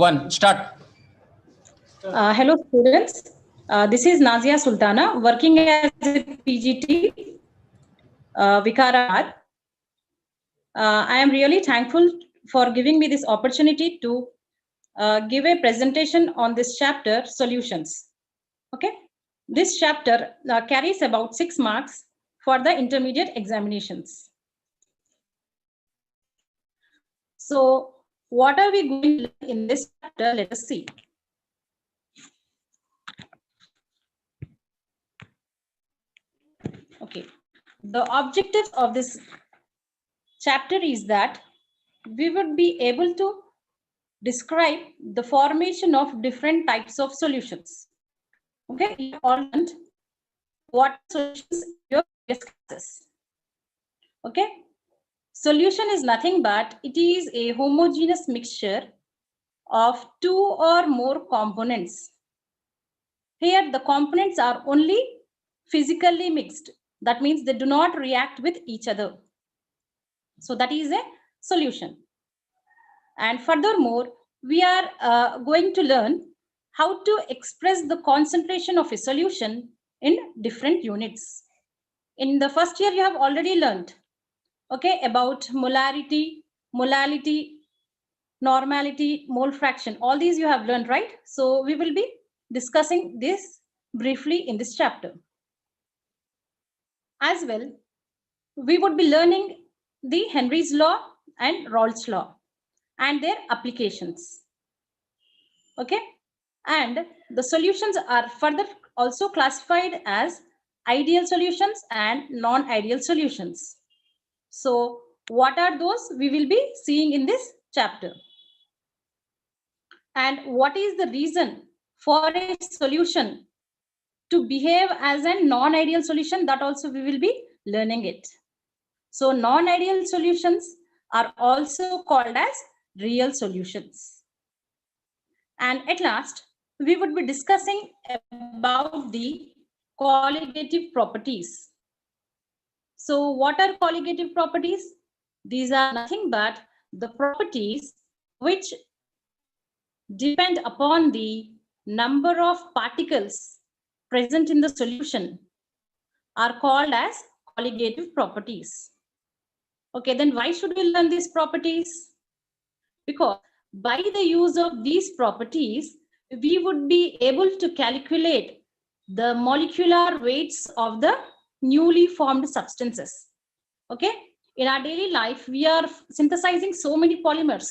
1. Start. Hello students, this is Nazia Sultana working as a PGT Vikarabad. I am really thankful for giving me this opportunity to give a presentation on this chapter, solutions. Okay, this chapter carries about 6 marks for the intermediate examinations. So what are we going to learn in this chapter? Let us see. Okay, the objectives of this chapter is that we would be able to describe the formation of different types of solutions. Okay, you all learned what solutions in your previous classes. Okay, solution is nothing but it is a homogeneous mixture of 2 or more components. Here the components are only physically mixed. That means they do not react with each other. So that is a solution. And furthermore, we are going to learn how to express the concentration of a solution in different units. In the first year, you have already learned, okay, about molarity, molality, normality, mole fraction. All these you have learned, right? So we will be discussing this briefly in this chapter. As well, we would be learning the Henry's law and Rawls' law and their applications. Okay, and the solutions are further also classified as ideal solutions and non-ideal solutions. So what are those? We will be seeing in this chapter. And what is the reason for a solution to behave as a non-ideal solution? That also we will be learning it. So non-ideal solutions are also called as real solutions. And at last, we would be discussing about the colligative properties. So what are colligative properties? These are nothing but the properties which depend upon the number of particles present in the solution are called as colligative properties. Okay, then why should we learn these properties? Because by the use of these properties, we would be able to calculate the molecular weights of the newly formed substances. Okay, in our daily life, we are synthesizing so many polymers.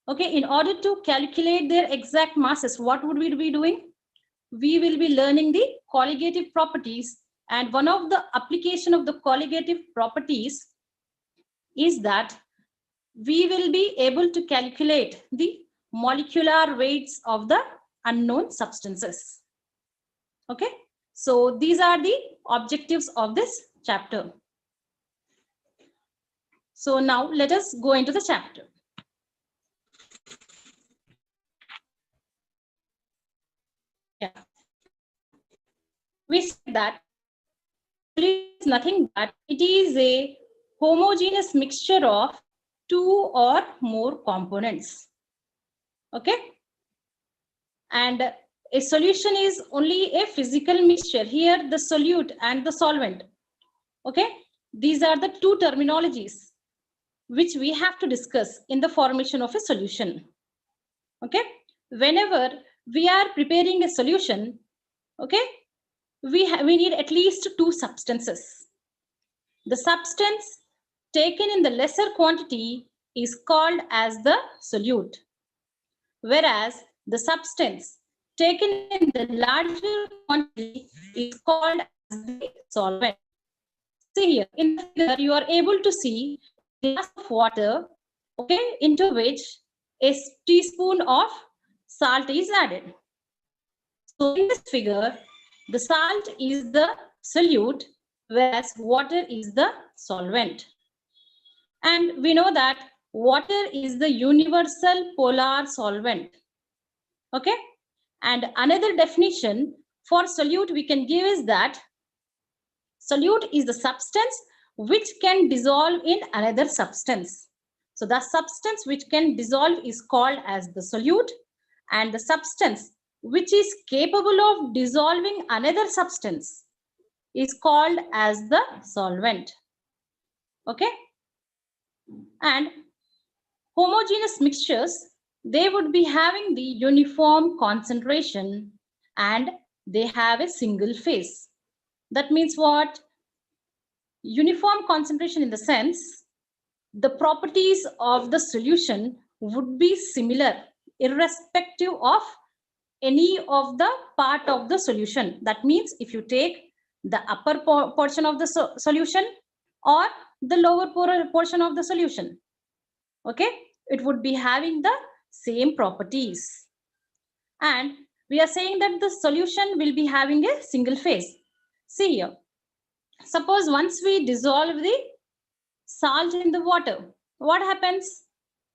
Okay, in order to calculate their exact masses, what would we be doing? We will be learning the colligative properties, and one of the application of the colligative properties is that we will be able to calculate the molecular weights of the unknown substances. Okay, so these are the objectives of this chapter. So now let us go into the chapter. Yeah, we said that it is nothing but it is a homogeneous mixture of 2 or more components. Okay, and a solution is only a physical mixture. Here the solute and the solvent. Okay, these are the two terminologies which we have to discuss in the formation of a solution. Okay, whenever we are preparing a solution, okay, we need at least 2 substances. The substance taken in the lesser quantity is called as the solute, whereas the substance taken in the larger quantity is called as the solvent. See here, in the figure, you are able to see a glass of water, okay, into which a teaspoon of salt is added. So in this figure, the salt is the solute, whereas water is the solvent. And we know that water is the universal polar solvent. Okay, and another definition for solute we can give is that solute is the substance which can dissolve in another substance. So the substance which can dissolve is called as the solute, and the substance which is capable of dissolving another substance is called as the solvent. Okay. And homogeneous mixtures, they would be having the uniform concentration and they have a single phase. That means what? Uniform concentration in the sense the properties of the solution would be similar irrespective of any of the part of the solution. That means if you take the upper portion of the solution or the lower portion of the solution, okay, it would be having the same properties. And we are saying that the solution will be having a single phase. See here, suppose once we dissolve the salt in the water, what happens?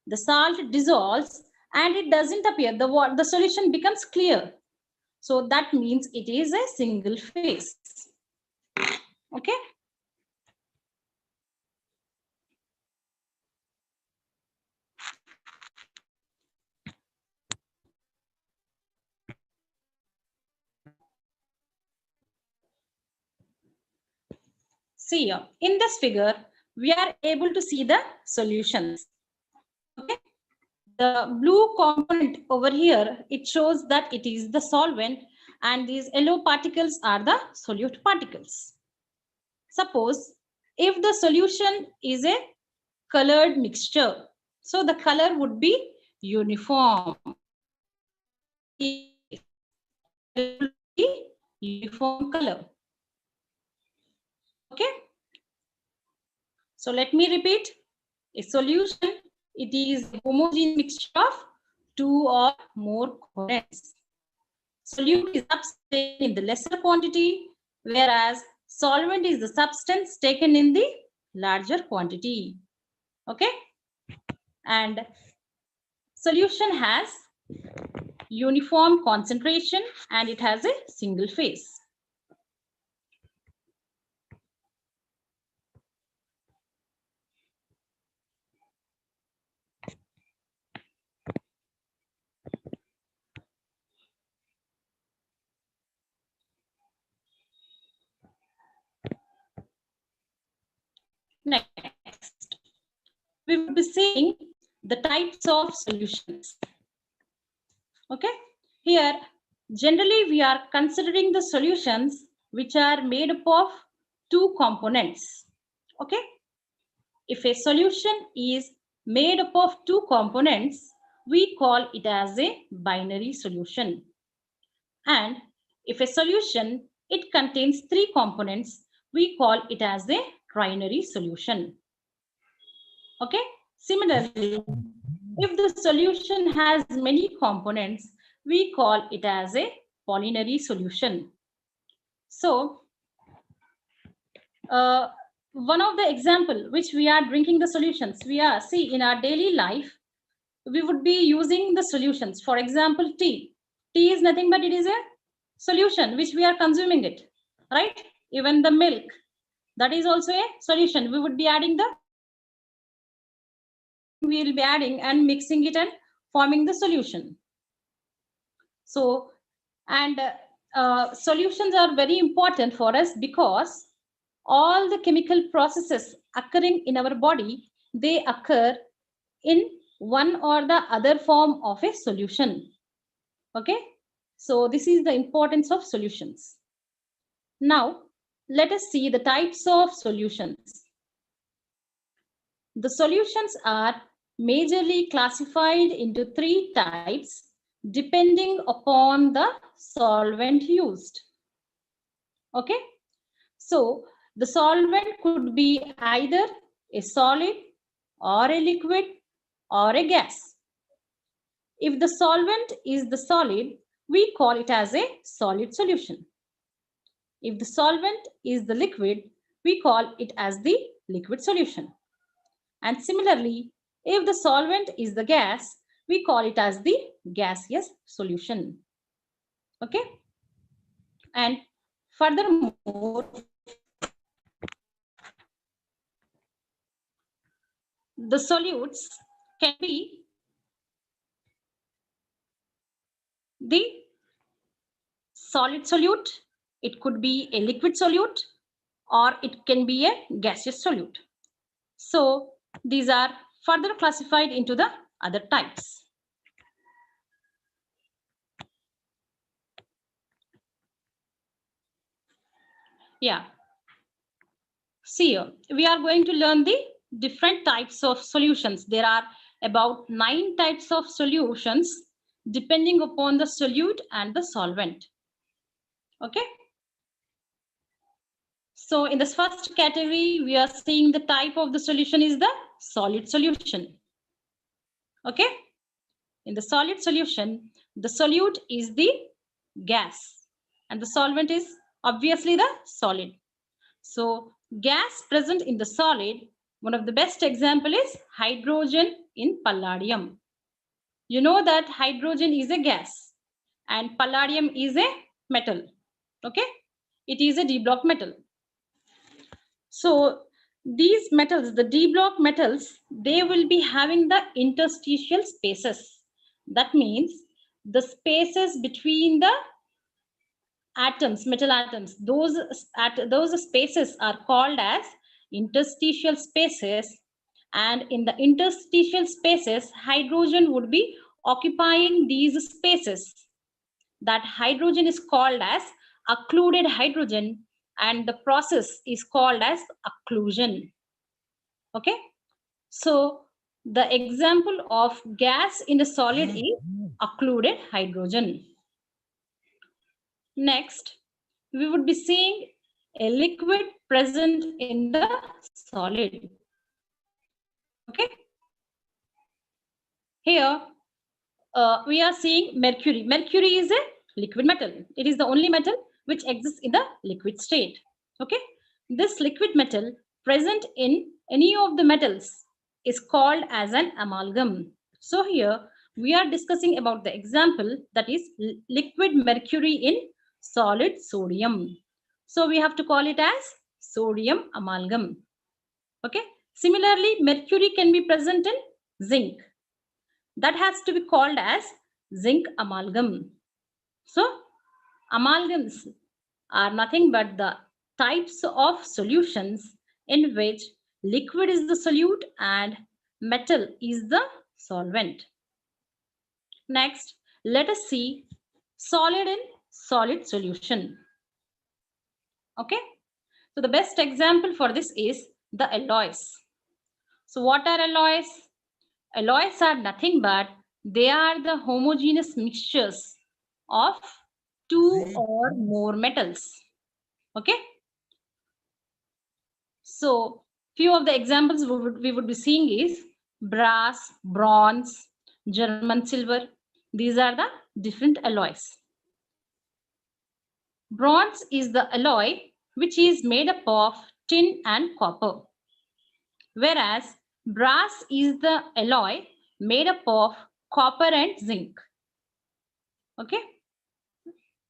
The salt dissolves and it doesn't appear. The solution becomes clear. So that means it is a single phase. Okay. See here, in this figure, we are able to see the solutions. Okay. The blue component over here, it shows that it is the solvent and these yellow particles are the solute particles. Suppose if the solution is a colored mixture, so the color would be uniform. Uniform color. Okay. So let me repeat. A solution, it is a homogeneous mixture of two or more components. Solute is substance in the lesser quantity, whereas solvent is the substance taken in the larger quantity. Okay. And solution has uniform concentration and it has a single phase. Next, we will be seeing the types of solutions. Okay, here generally we are considering the solutions which are made up of two components. Okay, if a solution is made up of two components, we call it as a binary solution. And if a solution it contains three components, we call it as a trinary solution. Okay, similarly, if the solution has many components, we call it as a polynary solution. So, one of the example which we are drinking the solutions, we are see in our daily life, we would be using the solutions. For example, tea. Tea is nothing but it is a solution which we are consuming it, right? Even the milk, that is also a solution. We would be adding the we will be adding and mixing it and forming the solution. So, and solutions are very important for us because all the chemical processes occurring in our body, they occur in one or the other form of a solution. Okay, so this is the importance of solutions. Now, let us see the types of solutions. The solutions are majorly classified into three types depending upon the solvent used. Okay, so the solvent could be either a solid or a liquid or a gas. If the solvent is the solid, we call it as a solid solution. If the solvent is the liquid, we call it as the liquid solution. And similarly, if the solvent is the gas, we call it as the gaseous solution. Okay. And furthermore, the solutes can be the solid solute, it could be a liquid solute, or it can be a gaseous solute. So these are further classified into the other types. Yeah. See here, we are going to learn the different types of solutions. There are about 9 types of solutions depending upon the solute and the solvent. Okay. So in this first category, we are seeing the type of the solution is the solid solution. Okay. In the solid solution, the solute is the gas and the solvent is obviously the solid. So gas present in the solid, one of the best example is hydrogen in palladium. You know that hydrogen is a gas and palladium is a metal. Okay, it is a D block metal. So these metals, the D block metals, they will be having the interstitial spaces. That means the spaces between the atoms, metal atoms, those spaces are called as interstitial spaces, and in the interstitial spaces hydrogen would be occupying these spaces. That hydrogen is called as occluded hydrogen and the process is called as occlusion. Okay, so the example of gas in the solid is occluded hydrogen. Next, we would be seeing a liquid present in the solid. Okay. Here, we are seeing mercury. Mercury is a liquid metal. It is the only metal which exists in the liquid state. Okay. This liquid metal present in any of the metals is called as an amalgam. So here we are discussing about the example, that is liquid mercury in solid sodium. So we have to call it as sodium amalgam. Okay. Similarly, mercury can be present in zinc. That has to be called as zinc amalgam. So amalgams are nothing but the types of solutions in which liquid is the solute and metal is the solvent. Next, let us see solid in solid solution. Okay, so the best example for this is the alloys. So what are alloys? Alloys are nothing but they are the homogeneous mixtures of two or more metals. Okay. So few of the examples we would be seeing is brass, bronze, German silver. These are the different alloys. Bronze is the alloy which is made up of tin and copper, whereas brass is the alloy made up of copper and zinc. Okay.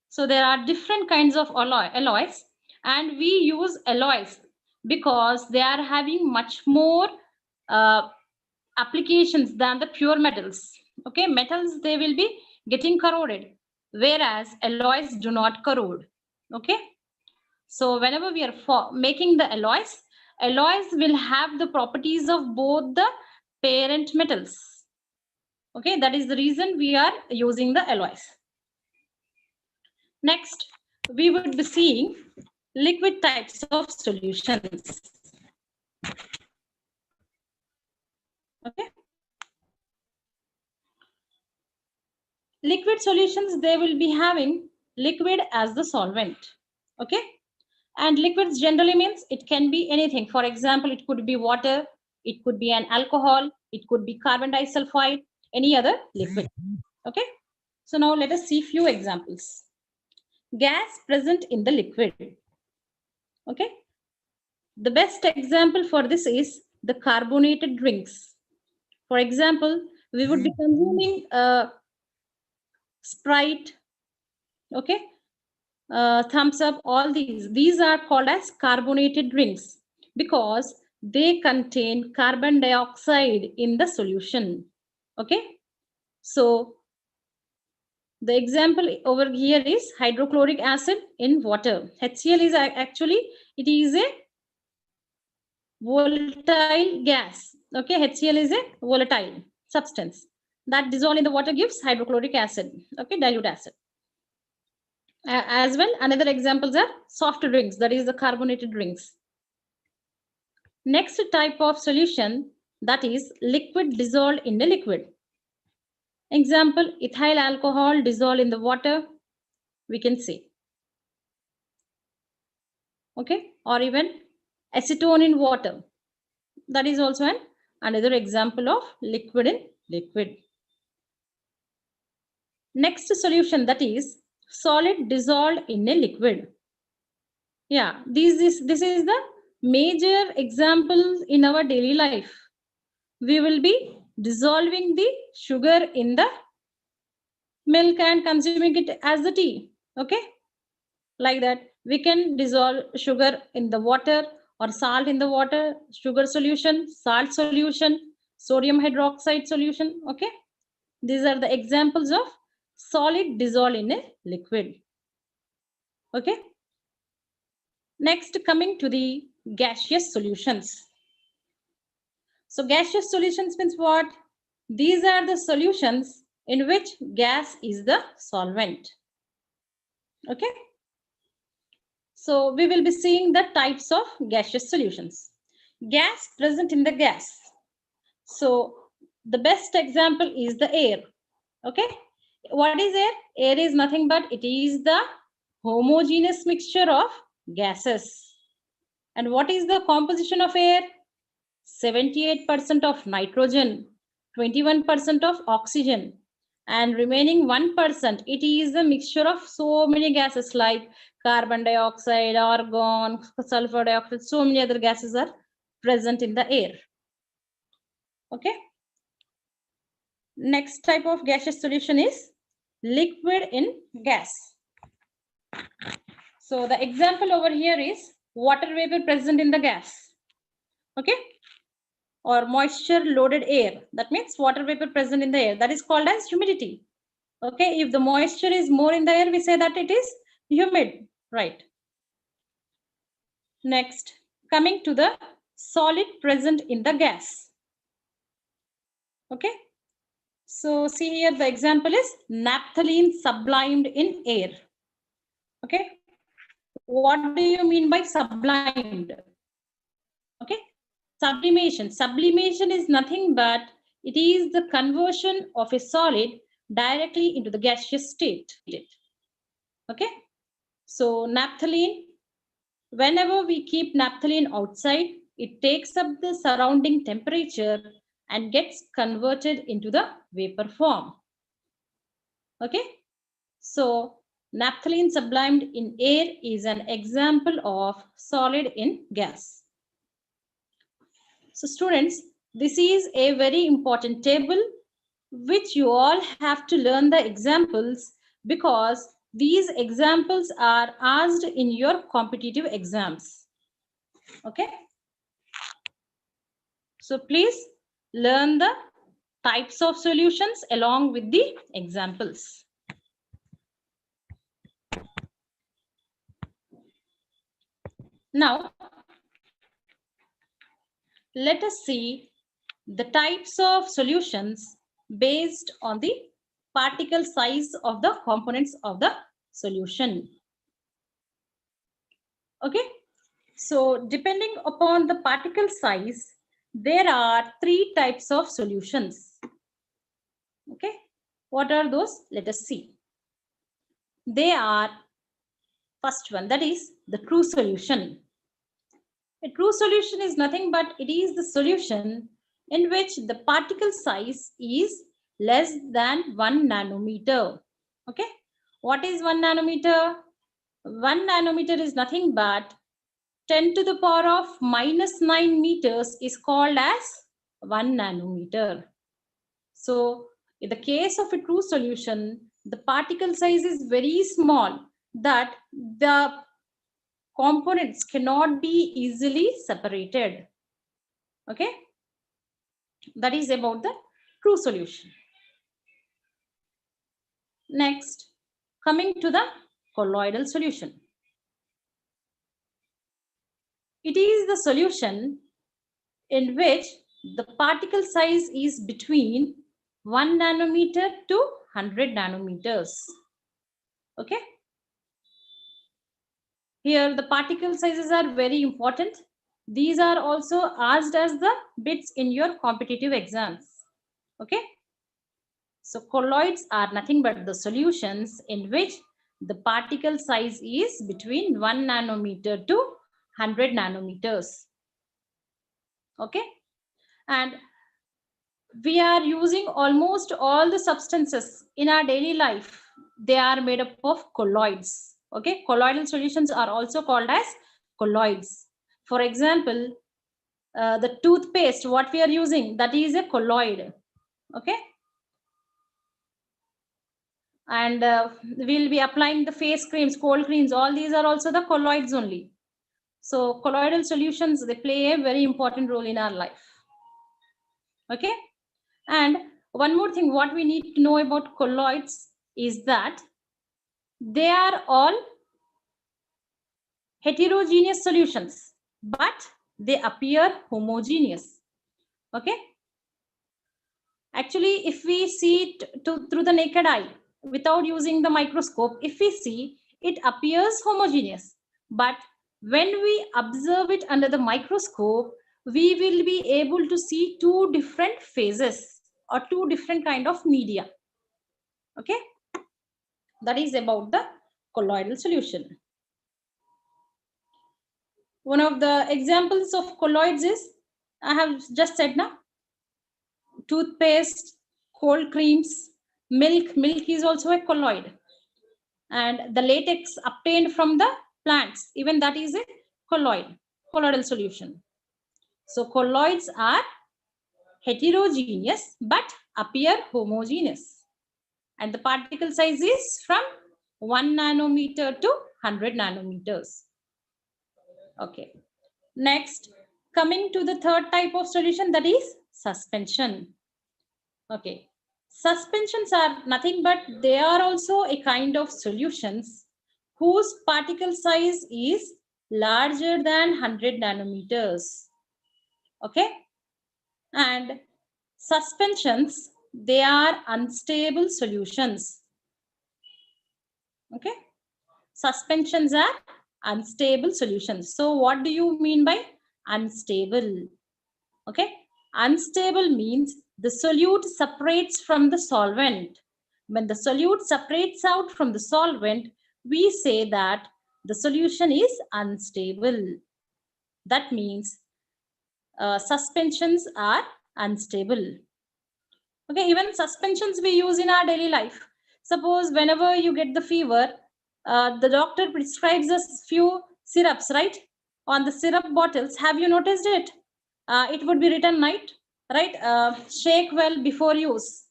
So there are different kinds of alloys, and we use alloys because they are having much more applications than the pure metals. Okay, metals, they will be getting corroded, whereas alloys do not corrode. Okay, so whenever we are making the alloys will have the properties of both the parent metals. Okay, that is the reason we are using the alloys. Next, we would be seeing liquid types of solutions. Okay. Liquid solutions, they will be having liquid as the solvent. Okay. And liquids generally means it can be anything. For example, it could be water, it could be an alcohol, it could be carbon disulfide, any other liquid. Okay. So now let us see few examples. Gas present in the liquid. Okay. The best example for this is the carbonated drinks. For example, we would be consuming Sprite, okay, Thumbs Up, all these are called as carbonated drinks because they contain carbon dioxide in the solution. Okay, so the example over here is hydrochloric acid in water. HCl is actually, it is a volatile gas. Okay, HCl is a volatile substance that dissolve in the water gives hydrochloric acid. Okay, dilute acid. As well, another examples are soft drinks, that is the carbonated drinks. Next type of solution, that is liquid dissolved in a liquid. Example, ethyl alcohol dissolved in the water, we can see. Okay, or even acetone in water. That is also another example of liquid in liquid. Next solution, that is solid dissolved in a liquid. Yeah, this is the major example in our daily life. We will be dissolving the sugar in the milk and consuming it as the tea. Okay, like that. We can dissolve sugar in the water or salt in the water, sugar solution, salt solution, sodium hydroxide solution. Okay, these are the examples of solid dissolved in a liquid. Okay, next coming to the gaseous solutions. So gaseous solutions means what? These are the solutions in which gas is the solvent. Okay, so we will be seeing the types of gaseous solutions. Gas present in the gas. So the best example is the air. Okay, what is air? Air is nothing but it is the homogeneous mixture of gases. And what is the composition of air? 78% of nitrogen, 21% of oxygen, and remaining 1%, it is a mixture of so many gases like carbon dioxide, argon, sulfur dioxide, so many other gases are present in the air. Okay. Next type of gaseous solution is liquid in gas. So the example over here is water vapor present in the gas. Okay, or moisture loaded air, that means water vapor present in the air, that is called as humidity. Okay, if the moisture is more in the air, we say that it is humid, right? Next, coming to the solid present in the gas. Okay, so see here the example is naphthalene sublimed in air. Okay, what do you mean by sublimed? Okay, sublimation. Sublimation is nothing but it is the conversion of a solid directly into the gaseous state. Okay, so naphthalene, whenever we keep naphthalene outside, it takes up the surrounding temperature and gets converted into the vapor form. Okay, so naphthalene sublimed in air is an example of solid in gas. So students, this is a very important table which you all have to learn the examples, because these examples are asked in your competitive exams. Okay. So please learn the types of solutions along with the examples. Now, let us see the types of solutions based on the particle size of the components of the solution. Okay, so depending upon the particle size, there are 3 types of solutions. Okay, what are those? Let us see. They are, first one, that is the true solution. A true solution is nothing but it is the solution in which the particle size is less than 1 nanometer. Okay, what is 1 nanometer? 1 nanometer is nothing but 10 to the power of -9 meters is called as 1 nanometer. So in the case of a true solution, the particle size is very small that the components cannot be easily separated. Okay, that is about the true solution. Next, coming to the colloidal solution. It is the solution in which the particle size is between 1 nanometer to 100 nanometers. Okay. Here the particle sizes are very important. These are also asked as the bits in your competitive exams. Okay. So colloids are nothing but the solutions in which the particle size is between 1 nanometer to 100 nanometers. Okay. And we are using almost all the substances in our daily life. They are made up of colloids. Okay. Colloidal solutions are also called as colloids. For example, the toothpaste, what we are using, that is a colloid. Okay. And we'll be applying the face creams, cold creams, all these are also the colloids only. So colloidal solutions, they play a very important role in our life. Okay. And one more thing, what we need to know about colloids is that they are all heterogeneous solutions, but they appear homogeneous. Okay. Actually, if we see it through the naked eye, without using the microscope, if we see, it appears homogeneous. But when we observe it under the microscope, we will be able to see two different phases or two different kind of media. Okay. That is about the colloidal solution. One of the examples of colloids is, I have just said now, toothpaste, cold creams, milk. Milk is also a colloid. And the latex obtained from the plants, even that is a colloidal solution. So colloids are heterogeneous but appear homogeneous. And the particle size is from 1 nanometer to 100 nanometers. Okay. Next, coming to the third type of solution, that is suspension. Okay. Suspensions are nothing but they are also a kind of solutions whose particle size is larger than 100 nanometers. Okay. And suspensions, they are unstable solutions. Okay. Suspensions are unstable solutions. So what do you mean by unstable? Okay. Unstable means the solute separates from the solvent. When the solute separates out from the solvent, we say that the solution is unstable. That means suspensions are unstable. Okay, even suspensions we use in our daily life. Suppose whenever you get the fever, the doctor prescribes us few syrups, right? On the syrup bottles, have you noticed it? It would be written, right? Shake well before use.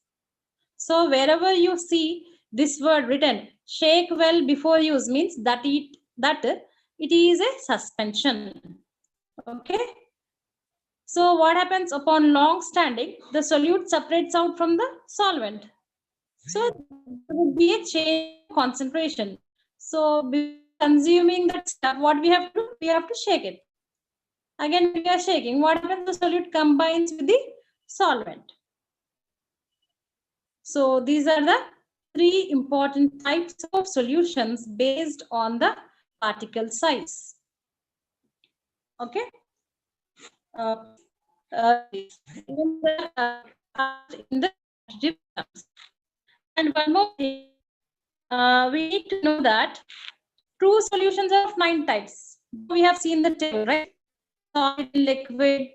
So wherever you see this word written, shake well before use, means that it is a suspension. Okay. So what happens upon long standing? The solute separates out from the solvent. So there will be a change in concentration. So before consuming that stuff, what we have to do? We have to shake it. Again, we are shaking. What happens? The solute combines with the solvent. So these are the three important types of solutions based on the particle size. Okay. In the and one more thing, we need to know that true solutions are of 9 types. We have seen the table, right? Solid in liquid,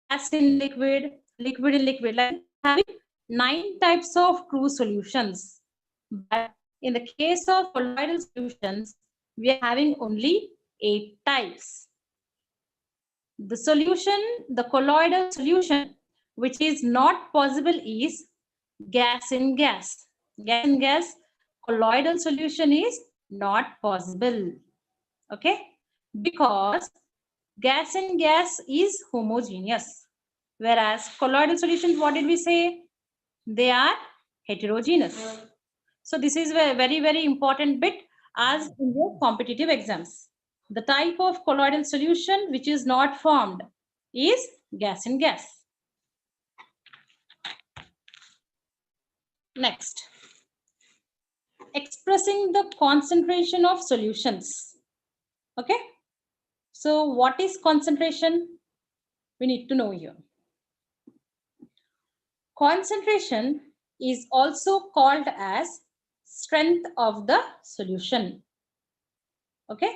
gas in liquid, liquid in liquid. Like having 9 types of true solutions. But in the case of colloidal solutions, we are having only 8 types. The solution, the colloidal solution, which is not possible is gas in gas. Gas in gas, colloidal solution is not possible. Okay? Because Gas and gas is homogeneous. Whereas colloidal solutions, what did we say? They are heterogeneous. So this is a very, very important bit as in the competitive exams. The type of colloidal solution which is not formed is gas and gas. Next, expressing the concentration of solutions. Okay. So what is concentration? We need to know here. Concentration is also called as strength of the solution. Okay.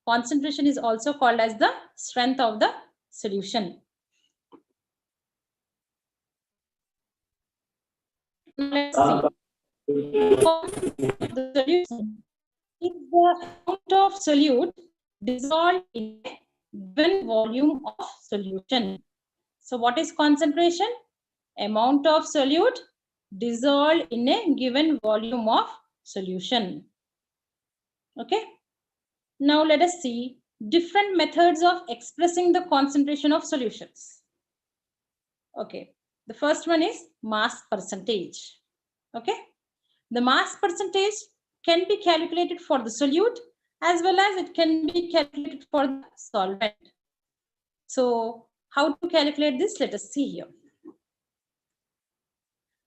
Concentration is also called as the strength of the solution. Let's see. The solution is the amount of solute dissolved in a given volume of solution. So what is concentration? Amount of solute dissolved in a given volume of solution. Okay. Now let us see different methods of expressing the concentration of solutions. Okay. The first one is mass percentage. Okay. The mass percentage can be calculated for the solute as well as it can be calculated for the solvent. So how to calculate this? Let us see here.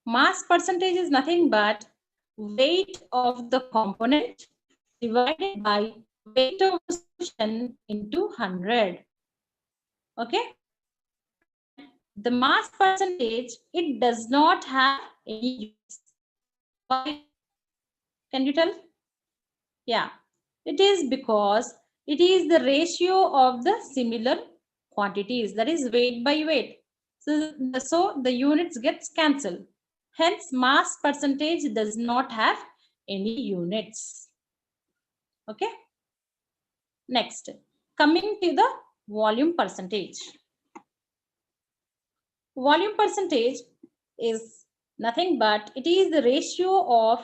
Mass percentage is nothing but weight of the component divided by weight of the solution into 100. Okay. The mass percentage, it does not have any units. Why? Can you tell? Yeah, it is because it is the ratio of the similar quantities, that is weight by weight. So the units gets cancelled. Hence, mass percentage does not have any units. Okay. Next, coming to the volume percentage. Volume percentage is nothing but it is the ratio of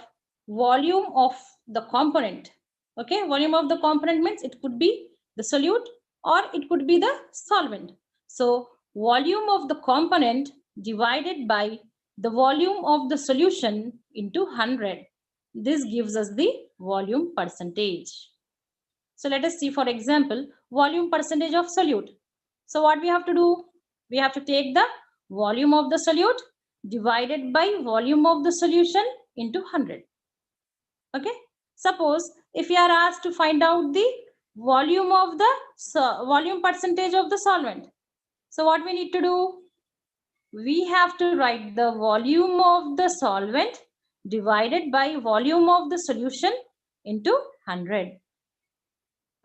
volume of the component. Okay, volume of the component means it could be the solute or it could be the solvent. So volume of the component divided by the volume of the solution into 100. This gives us the volume percentage. So let us see, for example, volume percentage of solute. So what we have to do? We have to take the volume of the solute divided by volume of the solution into 100. Okay. Suppose if you are asked to find out the volume of the volume percentage of the solvent. So what we need to do? We have to write the volume of the solvent divided by volume of the solution into 100.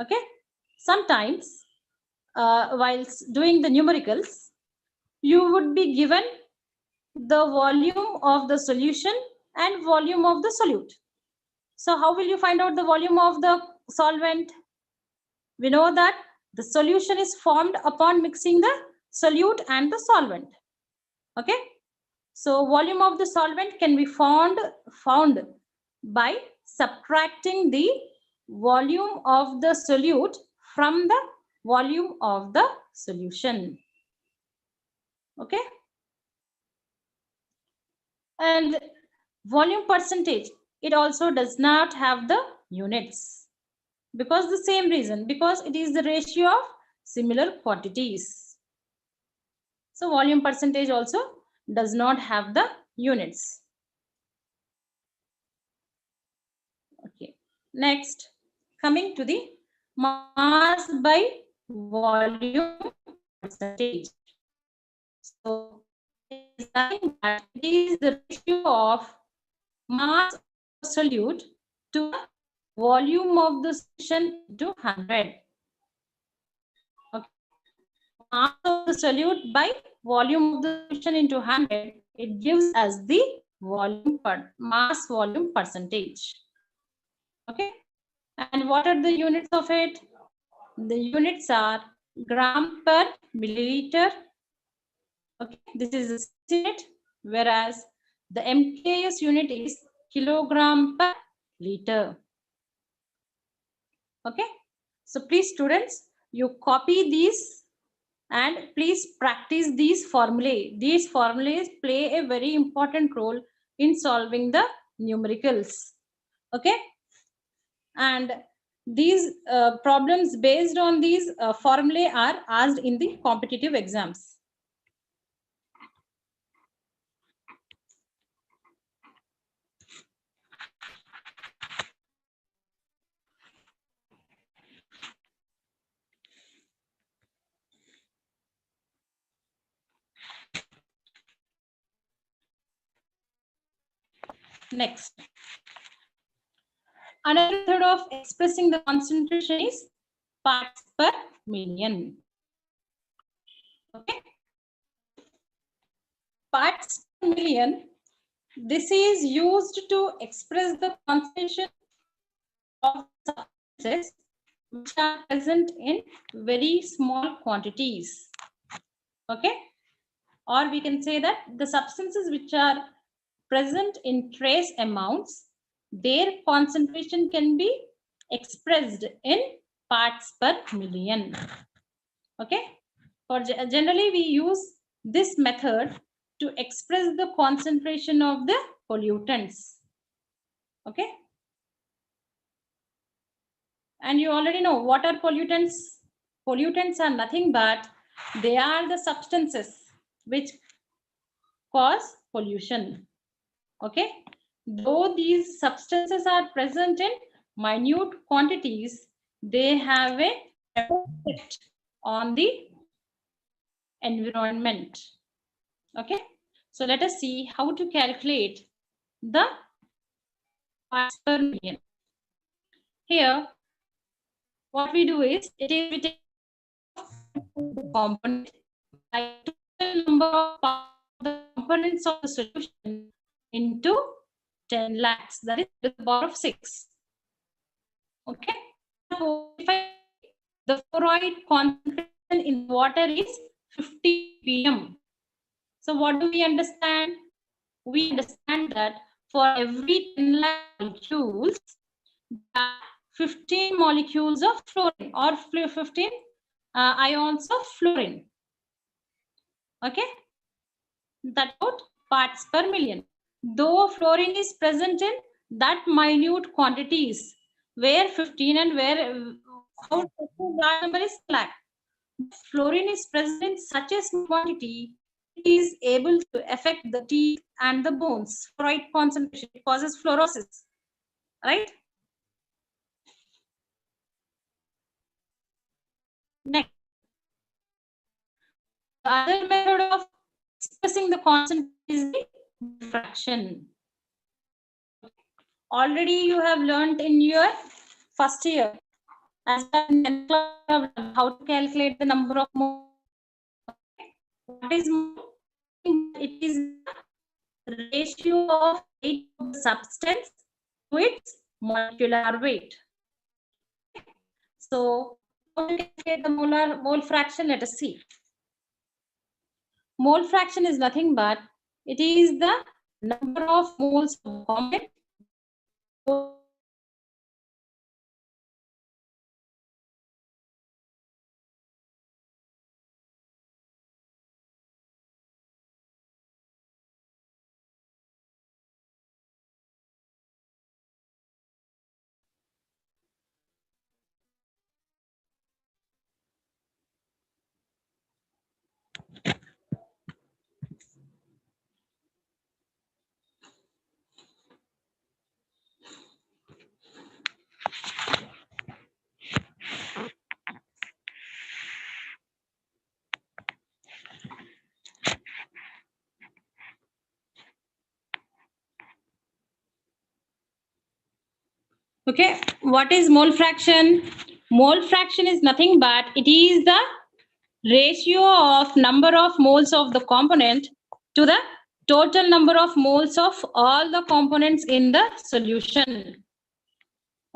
Okay. Sometimes while doing the numericals, you would be given the volume of the solution and volume of the solute. So how will you find out the volume of the solvent? We know that the solution is formed upon mixing the solute and the solvent. Okay. So volume of the solvent can be found by subtracting the volume of the solute from the volume of the solution. Okay. And volume percentage, it also does not have the units because the same reason, because it is the ratio of similar quantities. So volume percentage also does not have the units. Okay. Next, coming to the mass by volume percentage. So it is nothing but it is the ratio of mass of solute to the volume of the solution into 100. Okay. Mass of the solute by volume of the solution into 100, it gives us the volume mass volume percentage. Okay. And what are the units of it? The units are gram per milliliter. Okay, this is a unit, whereas the MKS unit is kilogram per liter. Okay, so please students, You copy these and please practice these formulae. These formulas play a very important role in solving the numericals. Okay, and these problems based on these formulae are asked in the competitive exams. Next, another method of expressing the concentration is parts per million. Okay, parts per million. This is used to express the concentration of substances which are present in very small quantities. Okay, or we can say that the substances which are present in trace amounts, their concentration can be expressed in parts per million. Okay, for generally we use this method to express the concentration of the pollutants. Okay, and you already know what are pollutants. Pollutants are nothing but they are the substances which cause pollution. Okay, though these substances are present in minute quantities, they have a effect on the environment. Okay, so let us see how to calculate the parts per million. Here, what we do is we take the component by total number of the components of the solution into 10 lakhs, that is to the power of 6. Okay, the fluoride concentration in water is 50 ppm. So what do we understand? We understand that for every 10 lakh molecules, there are 15 molecules of fluorine or 15 ions of fluorine. Okay, that's what parts per million. Though fluorine is present in that minute quantities, where 15 and where how large number is lakh. Fluorine is present in such a small quantity, it is able to affect the teeth and the bones. Fluoride concentration causes fluorosis, right? Next, the other method of expressing the concentration is the fraction. Already you have learned in your first year as well how to calculate the number of moles. What is mole? It is the ratio of weight of the substance to its molecular weight. So, how to calculate the mole fraction? Let us see. Mole fraction is nothing but it is the number of moles of component. Okay, what is mole fraction? Mole fraction is nothing but it is the ratio of number of moles of the component to the total number of moles of all the components in the solution.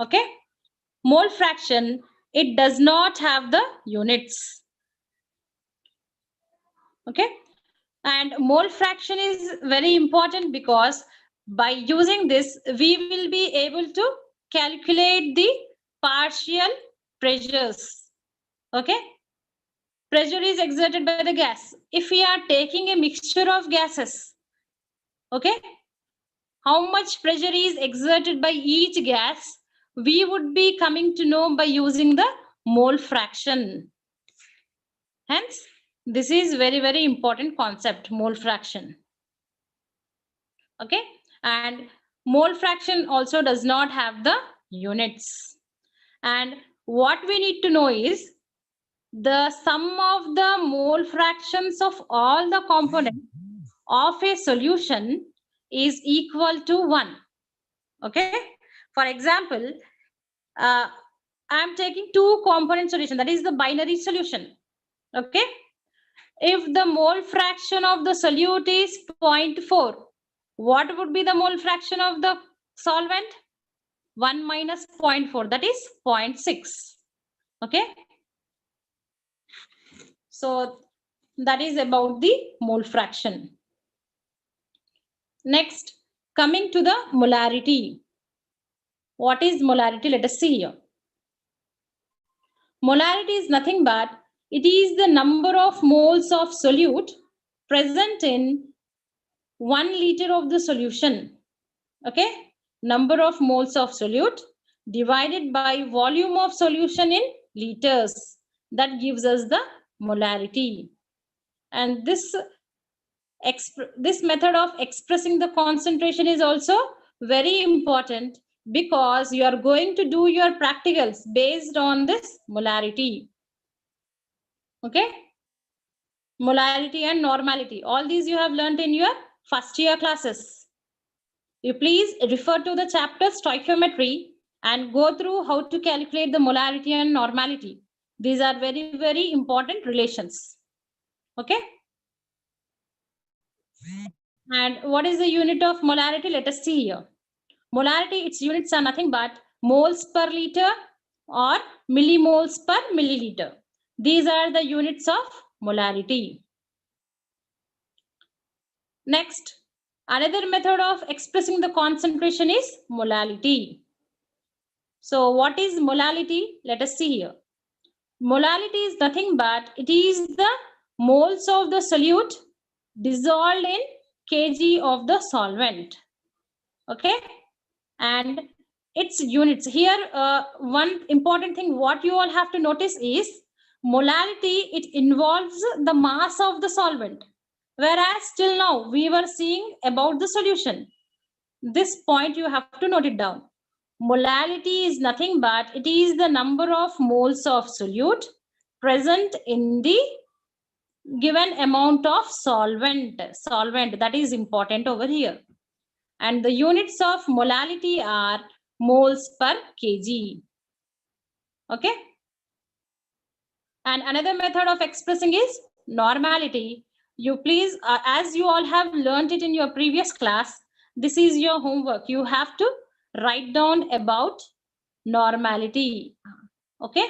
Okay, mole fraction, it does not have the units. Okay, and mole fraction is very important because by using this we will be able to calculate the partial pressures. Okay. Pressure is exerted by the gas. If we are taking a mixture of gases, okay, how much pressure is exerted by each gas, we would be coming to know by using the mole fraction. Hence, this is very, very important concept, mole fraction. Okay, and mole fraction also does not have the units. And what we need to know is the sum of the mole fractions of all the components of a solution is equal to 1. Okay, for example, I am taking two component solution, that is the binary solution. Okay, if the mole fraction of the solute is 0.4, what would be the mole fraction of the solvent? 1 minus 0.4, that is 0.6. Okay, so that is about the mole fraction. Next, coming to the molarity. What is molarity? Let us see here. Molarity is nothing but it is the number of moles of solute present in 1 liter of the solution. Okay, number of moles of solute divided by volume of solution in liters. That gives us the molarity. And this method of expressing the concentration is also very important because you are going to do your practicals based on this molarity. Okay, molarity and normality, all these you have learned in your first year classes. You please refer to the chapter stoichiometry and go through how to calculate the molarity and normality. These are very, very important relations. Okay. And what is the unit of molarity? Let us see here. Molarity, its units are nothing but moles per liter or millimoles per milliliter. These are the units of molarity. Next, another method of expressing the concentration is molality. So what is molality? Let us see here. Molality is nothing but it is the moles of the solute dissolved in kg of the solvent. Okay, and its units here. One important thing what you all have to notice is molality, it involves the mass of the solvent, whereas till now we were seeing about the solution. This point you have to note it down. Molality is nothing but it is the number of moles of solute present in the given amount of solvent. That is important over here. And the units of molality are moles per kg. Okay. And another method of expressing is normality. You please, as you all have learned it in your previous class, this is your homework. You have to write down about normality. Okay.